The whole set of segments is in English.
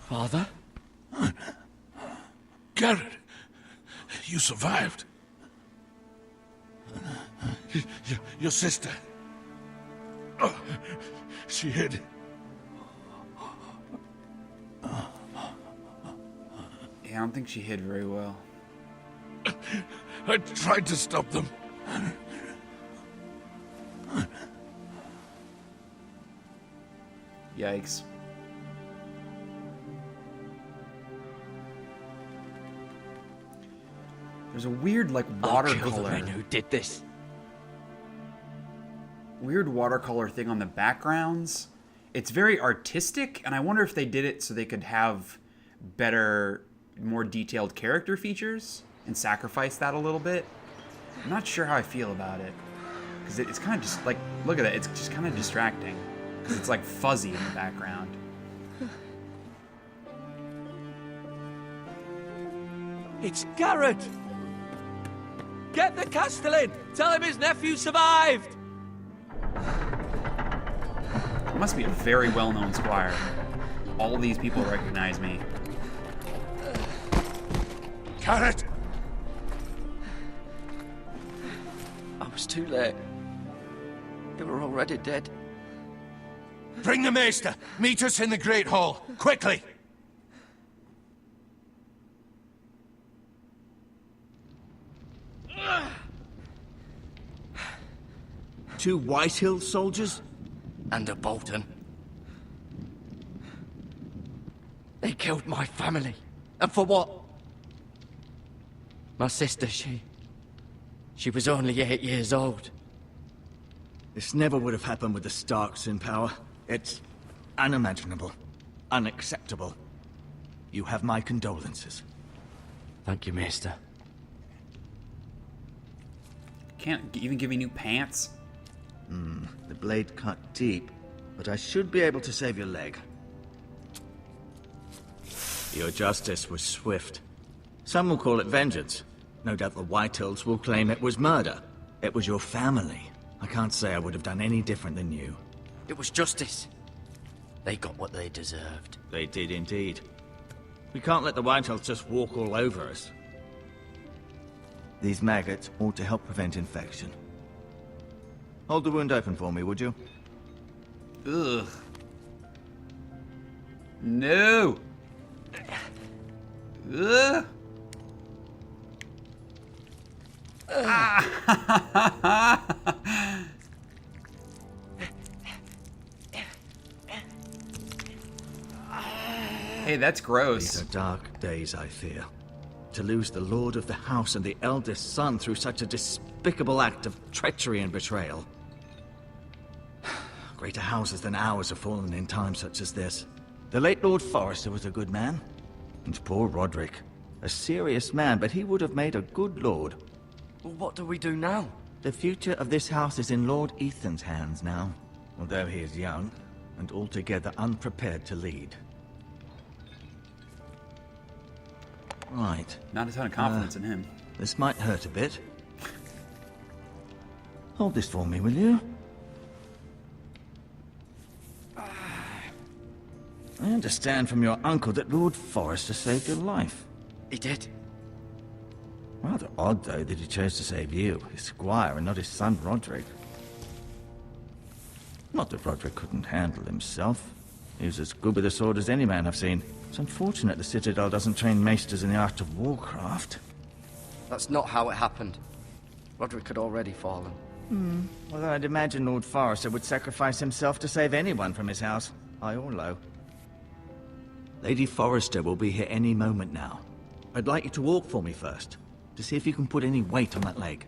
Father? Garrett, you survived. Your sister. Oh, she hid. Yeah, I don't think she hid very well. I tried to stop them. Yikes. There's a weird, like, I'll kill the watercolor. men who did this. Weird watercolor thing on the backgrounds. It's very artistic, and I wonder if they did it so they could have better, more detailed character features and sacrifice that a little bit. I'm not sure how I feel about it. Because it's kind of just, like, look at that. It's just kind of distracting. Because it's, like, fuzzy in the background. It's Garrett! Get the Castellan! Tell him his nephew survived! It must be a very well-known squire. All these people recognize me. Garrett! I was too late. They were already dead. Bring the Maester! Meet us in the Great Hall! Quickly! Two Whitehill soldiers? And a Bolton. They killed my family. And for what? My sister, she was only 8 years old. This never would have happened with the Starks in power. It's unimaginable. Unacceptable. You have my condolences. Thank you, Maester. Can't even give me new pants. The blade cut deep, but I should be able to save your leg. Your justice was swift. Some will call it vengeance. No doubt the Whitehills will claim it was murder. It was your family. I can't say I would have done any different than you. It was justice. They got what they deserved. They did indeed. We can't let the Whitehills just walk all over us. These maggots ought to help prevent infection. Hold the wound open for me, would you? Ugh. No! Ugh! Hey, that's gross. These are dark days, I fear. To lose the lord of the house and the eldest son through such a despicable act of treachery and betrayal. Greater houses than ours have fallen in times such as this. The late Lord Forrester was a good man. And poor Roderick. A serious man, but he would have made a good lord. Well, what do we do now? The future of this house is in Lord Ethan's hands now. Although he is young, and altogether unprepared to lead. Right. Not a ton of confidence in him. This might hurt a bit. Hold this for me, will you? I understand from your uncle that Lord Forrester saved your life. He did. Rather odd, though, that he chose to save you, his squire, and not his son Roderick. Not that Roderick couldn't handle himself. He was as good with a sword as any man I've seen. It's unfortunate the Citadel doesn't train maesters in the art of warcraft. That's not how it happened. Roderick had already fallen. Although I'd imagine Lord Forrester would sacrifice himself to save anyone from his house, high or low. Lady Forrester will be here any moment now. I'd like you to walk for me first, to see if you can put any weight on that leg.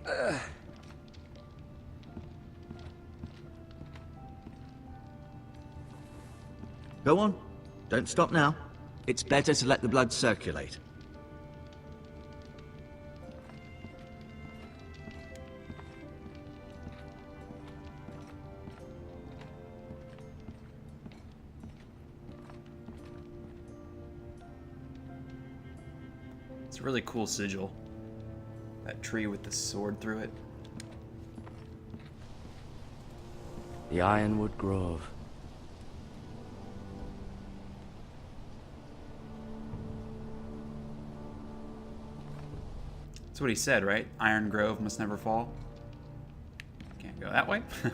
Go on. Don't stop now. It's better to let the blood circulate. It's a really cool sigil. That tree with the sword through it. The Ironwood Grove. That's what he said, right? Iron Grove must never fall. Can't go that way. I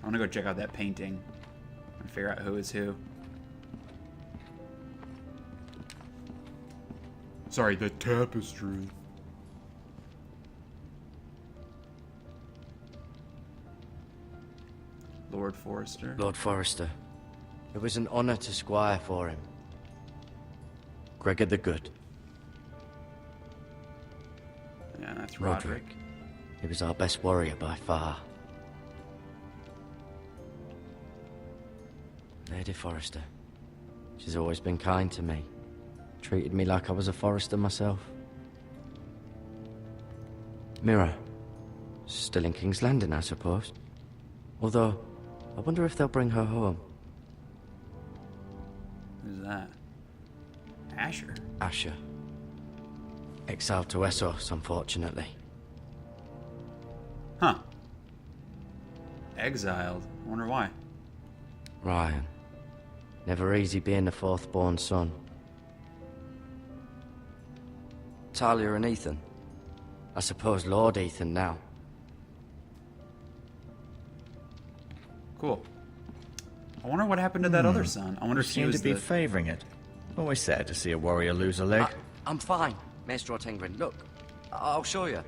want to go check out that painting and figure out who is who. Sorry, the tapestry. Lord Forrester. Lord Forrester. It was an honor to squire for him. Gregor the Good. Yeah, that's Roderick. He was our best warrior by far. Lady Forrester. She's always been kind to me. Treated me like I was a Forrester myself. Mira. Still in King's Landing, I suppose. Although, I wonder if they'll bring her home. Who's that? Asher. Asher. Exiled to Essos, unfortunately. Huh. Exiled. I wonder why. Ryan. Never easy being the fourth-born son. Talia and Ethan. I suppose Lord Ethan now. Cool. I wonder what happened to that other son. I wonder You if he seem was to be the... favouring it. Always sad to see a warrior lose a leg. I'm fine, Maestro Tengrin. Look, I'll show you.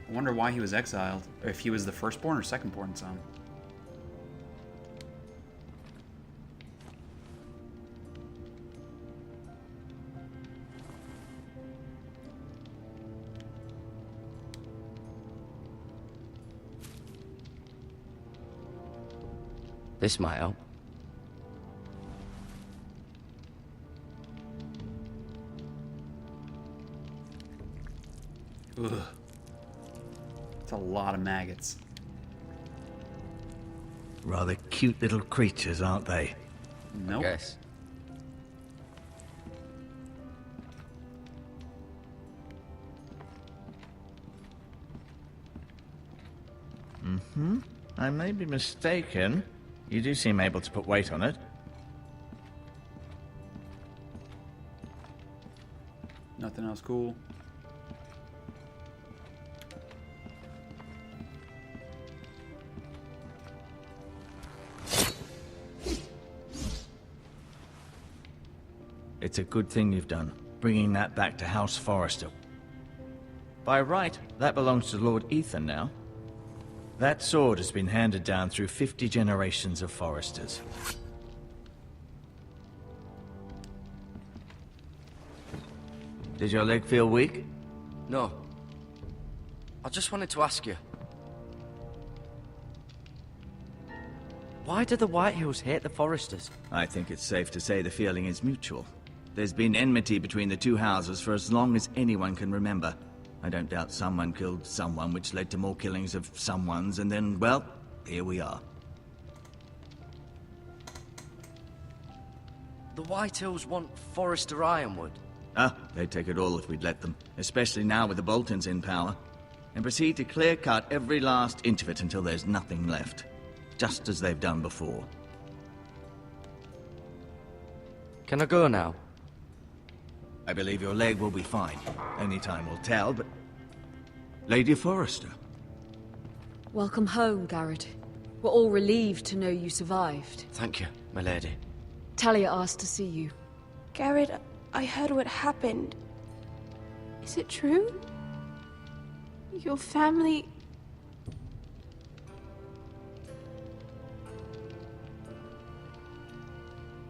I wonder why he was exiled. Or if he was the firstborn or secondborn son. This might help. Ugh. It's a lot of maggots. Rather cute little creatures, aren't they? Nope. Yes. I may be mistaken. You do seem able to put weight on it. Nothing else cool. It's a good thing you've done, bringing that back to House Forrester. By right, that belongs to Lord Ethan now. That sword has been handed down through 50 generations of Forresters. Did your leg feel weak? No. I just wanted to ask you. Why do the Whitehills hate the Forresters? I think it's safe to say the feeling is mutual. There's been enmity between the two houses for as long as anyone can remember. I don't doubt someone killed someone, which led to more killings of someones, and then, well, here we are. The Whitehills want Forrester Ironwood. Ah, they'd take it all if we'd let them, especially now with the Boltons in power, and proceed to clear-cut every last inch of it until there's nothing left, just as they've done before. Can I go now? I believe your leg will be fine. Only time will tell, but... Lady Forrester. Welcome home, Garrett. We're all relieved to know you survived. Thank you, my lady. Talia asked to see you. Garrett, I heard what happened. Is it true? Your family...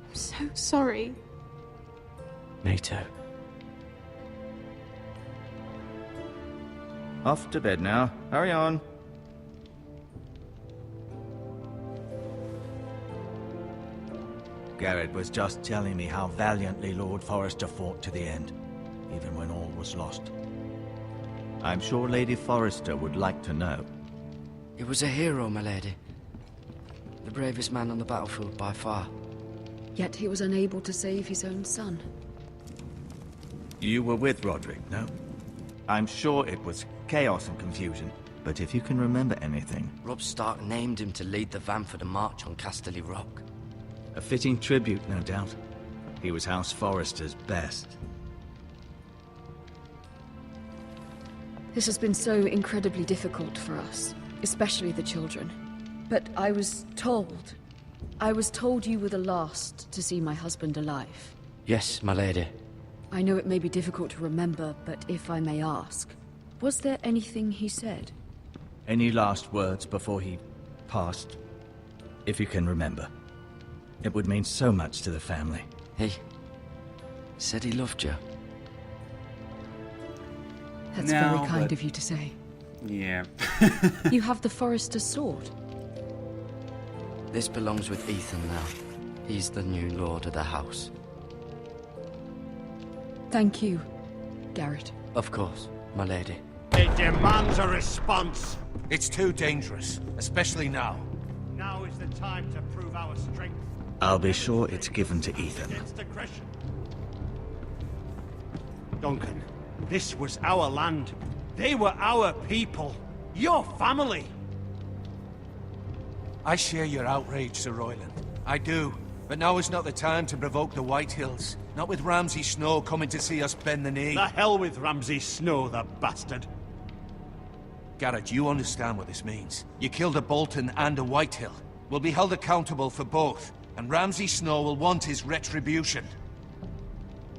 I'm so sorry. Me too. Off to bed now. Hurry on. Garrett was just telling me how valiantly Lord Forrester fought to the end, even when all was lost. I'm sure Lady Forrester would like to know. He was a hero, my lady. The bravest man on the battlefield by far. Yet he was unable to save his own son. You were with Roderick, no? I'm sure it was chaos and confusion, but if you can remember anything... Robb Stark named him to lead the van for the march on Casterly Rock. A fitting tribute, no doubt. He was House Forrester's best. This has been so incredibly difficult for us, especially the children. But I was told you were the last to see my husband alive. Yes, my lady. I know it may be difficult to remember, but if I may ask, was there anything he said? Any last words before he passed? If you can remember. It would mean so much to the family. He said he loved you. That's No, very kind but- of you to say. Yeah. You have the Forester's sword. This belongs with Ethan now. He's the new lord of the house. Thank you, Garrett. Of course, my lady. It demands a response. It's too dangerous, especially now. Now is the time to prove our strength. I'll be sure it's given to Ethan. Against aggression. Duncan, this was our land. They were our people. Your family. I share your outrage, Sir Royland. I do. But now is not the time to provoke the Whitehills. Not with Ramsay Snow coming to see us bend the knee. The hell with Ramsay Snow, the bastard. Garrett, you understand what this means. You killed a Bolton and a Whitehill. We'll be held accountable for both. And Ramsay Snow will want his retribution.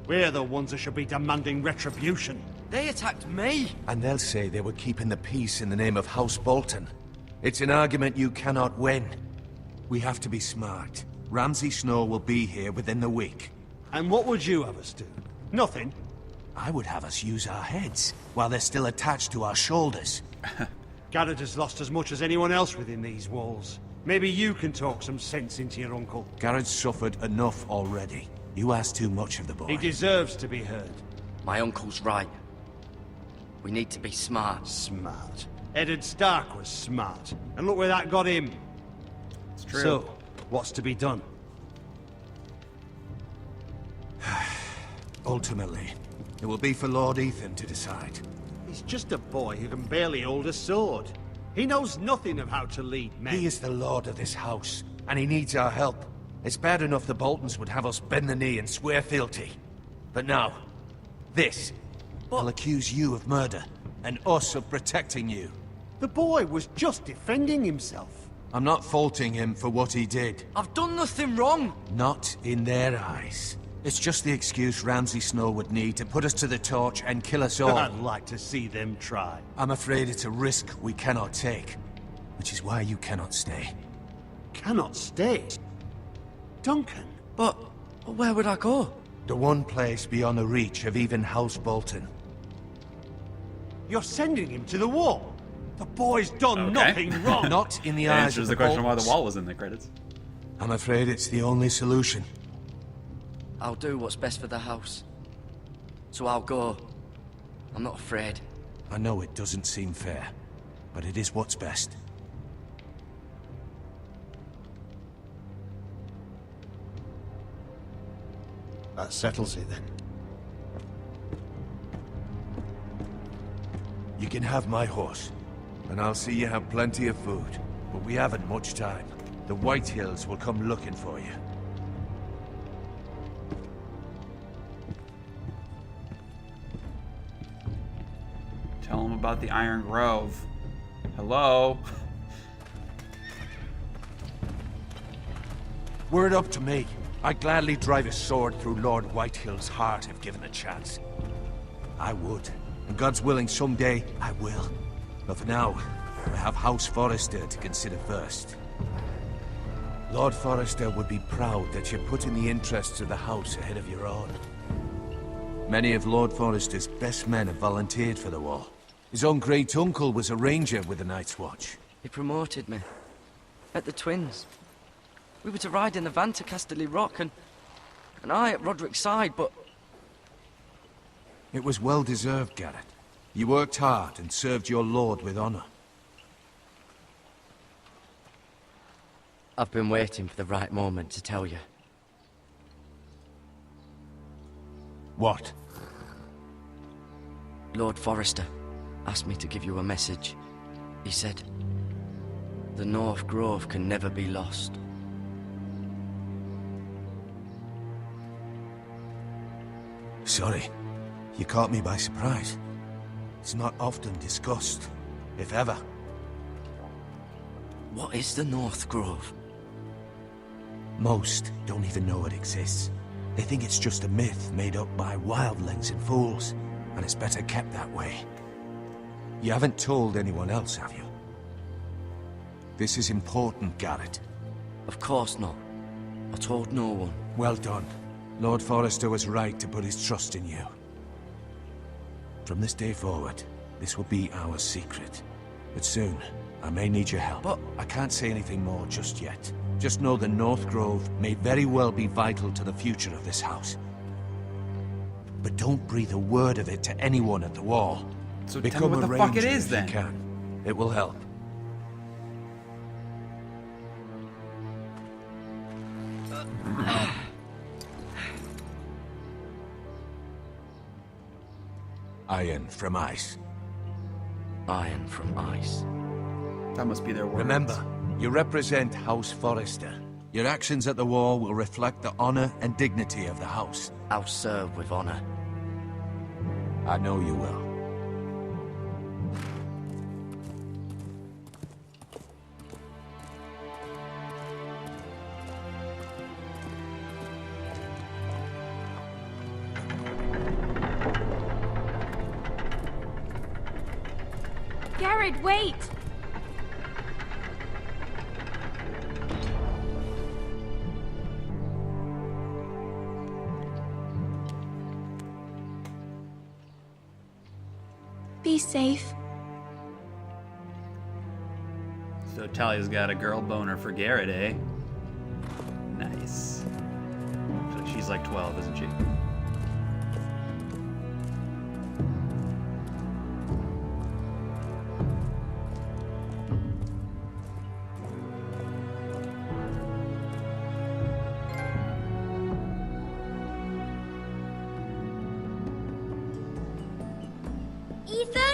We're the ones that should be demanding retribution. They attacked me! And they'll say they were keeping the peace in the name of House Bolton. It's an argument you cannot win. We have to be smart. Ramsay Snow will be here within the week. And what would you have us do? Nothing. I would have us use our heads, while they're still attached to our shoulders. Garrett has lost as much as anyone else within these walls. Maybe you can talk some sense into your uncle. Garrett's suffered enough already. You ask too much of the boy. He deserves to be heard. My uncle's right. We need to be smart. Smart. Eddard Stark was smart. And look where that got him. It's true. So, what's to be done? Ultimately, it will be for Lord Ethan to decide. He's just a boy who can barely hold a sword. He knows nothing of how to lead men. He is the lord of this house, and he needs our help. It's bad enough the Boltons would have us bend the knee and swear fealty. But now, this. I'll accuse you of murder, and us of protecting you. The boy was just defending himself. I'm not faulting him for what he did. I've done nothing wrong! Not in their eyes. It's just the excuse Ramsay Snow would need to put us to the torch and kill us all. I'd like to see them try. I'm afraid it's a risk we cannot take, which is why you cannot stay. Cannot stay. Duncan. But where would I go? The one place beyond the reach of even House Bolton. You're sending him to the wall. The boy's done Okay. nothing wrong. Not in the It eyes answers of the the question why the Boltons. wall was in the credits. I'm afraid it's the only solution. I'll do what's best for the house. So I'll go. I'm not afraid. I know it doesn't seem fair, but it is what's best. That settles it then. You can have my horse, and I'll see you have plenty of food. But we haven't much time. The Whitehills will come looking for you. Tell him about the Iron Grove. Hello? Were it up to me, I'd gladly drive a sword through Lord Whitehill's heart if given a chance. I would. And God's willing, someday I will. But for now, I have House Forrester to consider first. Lord Forrester would be proud that you're putting the interests of the house ahead of your own. Many of Lord Forrester's best men have volunteered for the war. His own great-uncle was a ranger with the Night's Watch. He promoted me. At the Twins. We were to ride in the van to Casterly Rock and I at Roderick's side, but It was well-deserved, Garrett. You worked hard and served your lord with honor. I've been waiting for the right moment to tell you. What? Lord Forrester asked me to give you a message. He said, the North Grove can never be lost. Sorry. You caught me by surprise. It's not often discussed, if ever. What is the North Grove? Most don't even know it exists. They think it's just a myth made up by wildlings and fools, and it's better kept that way. You haven't told anyone else, have you? This is important, Garrett. Of course not. I told no one. Well done. Lord Forrester was right to put his trust in you. From this day forward, this will be our secret. But soon, I may need your help. But I can't say anything more just yet. Just know the North Grove may very well be vital to the future of this house. But don't breathe a word of it to anyone at the Wall. So Become tell me what a the fuck it ranger is if then. you can. It will help. Iron from ice. iron from ice. That must be their words. Remember, you represent House Forrester. Your actions at the Wall will reflect the honor and dignity of the house. I'll serve with honor. I know you will. Garrett, wait! Be safe. So Talia's got a girl boner for Garrett, eh? Nice. So she's like 12, isn't she? Ethan!